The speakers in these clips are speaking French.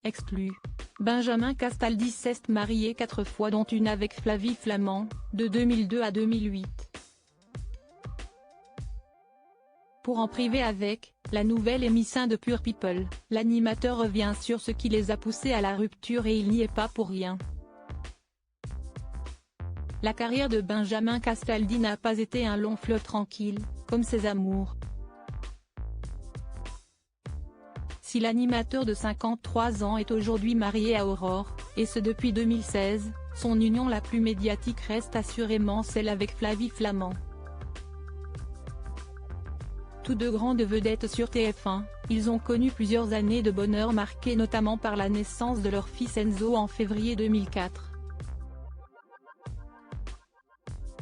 exclu. Benjamin Castaldi s'est marié 4 fois dont une avec Flavie Flament, de 2002 à 2008. Pour en priver avec, la nouvelle émission de Pure People, l'animateur revient sur ce qui les a poussés à la rupture et il n'y est pas pour rien. La carrière de Benjamin Castaldi n'a pas été un long fleuve tranquille, comme ses amours. Si l'animateur de 53 ans est aujourd'hui marié à Aurore, et ce depuis 2016, son union la plus médiatique reste assurément celle avec Flavie Flament. Tous deux grandes vedettes sur TF1, ils ont connu plusieurs années de bonheur marquées notamment par la naissance de leur fils Enzo en février 2004.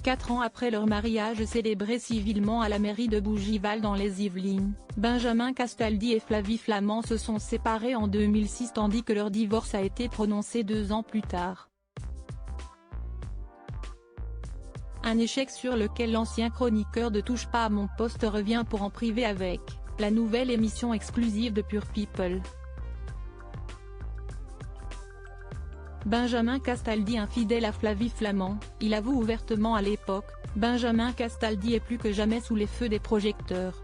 4 ans après leur mariage célébré civilement à la mairie de Bougival dans les Yvelines, Benjamin Castaldi et Flavie Flament se sont séparés en 2006 tandis que leur divorce a été prononcé 2 ans plus tard. Un échec sur lequel l'ancien chroniqueur de Touche pas à mon poste revient pour en priver avec, la nouvelle émission exclusive de Pure People. Benjamin Castaldi infidèle à Flavie Flament, il avoue ouvertement à l'époque, Benjamin Castaldi est plus que jamais sous les feux des projecteurs.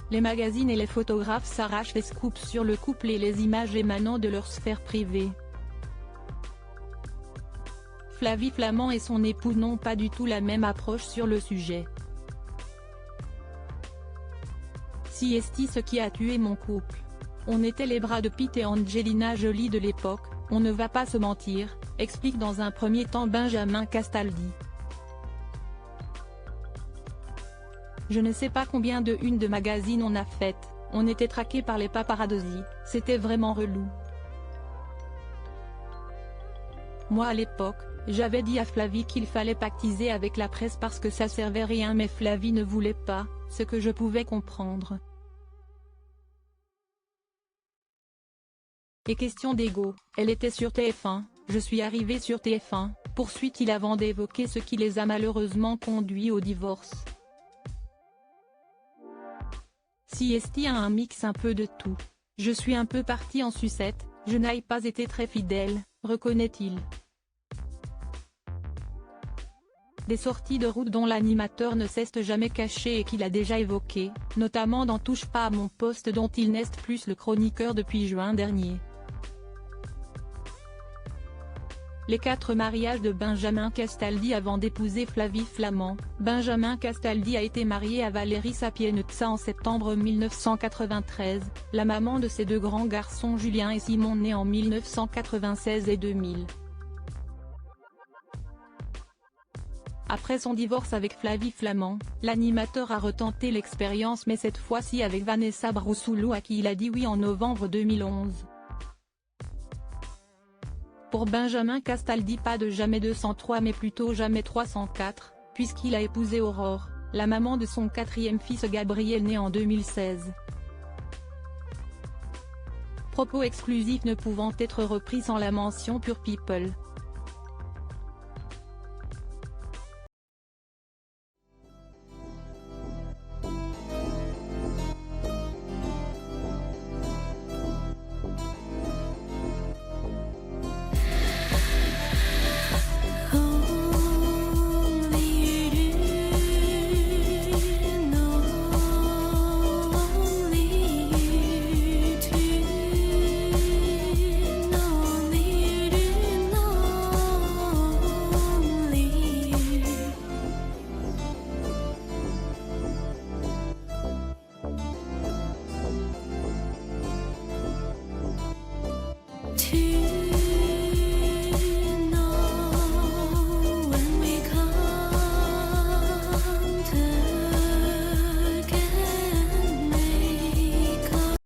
Les magazines et les photographes s'arrachent les scoops sur le couple et les images émanant de leur sphère privée. Flavie Flament et son époux n'ont pas du tout la même approche sur le sujet. Si est ce qui a tué mon couple. On était les bras de Pitt et Angelina Jolie de l'époque, on ne va pas se mentir, explique dans un premier temps Benjamin Castaldi. Je ne sais pas combien de unes de magazines on a faites, on était traqués par les paparazzi, c'était vraiment relou. Moi à l'époque, j'avais dit à Flavie qu'il fallait pactiser avec la presse parce que ça servait à rien mais Flavie ne voulait pas, ce que je pouvais comprendre. Et question d'ego, elle était sur TF1, je suis arrivé sur TF1, poursuit-il avant d'évoquer ce qui les a malheureusement conduits au divorce. Si Esti a un mix un peu de tout. Je suis un peu parti en sucette, je n'ai pas été très fidèle, reconnaît-il. Des sorties de route dont l'animateur ne s'est jamais caché et qu'il a déjà évoqué, notamment dans Touche pas à mon poste dont il n'est plus le chroniqueur depuis juin dernier. Les 4 mariages de Benjamin Castaldi avant d'épouser Flavie Flament. Benjamin Castaldi a été marié à Valérie Sapienza en septembre 1993, la maman de ses 2 grands garçons Julien et Simon nés en 1996 et 2000. Après son divorce avec Flavie Flament, l'animateur a retenté l'expérience mais cette fois-ci avec Vanessa Broussoulo à qui il a dit oui en novembre 2011. Pour Benjamin Castaldi pas de jamais 203 mais plutôt jamais 304, puisqu'il a épousé Aurore, la maman de son 4e fils Gabriel né en 2016. Propos exclusifs ne pouvant être repris sans la mention Pure People.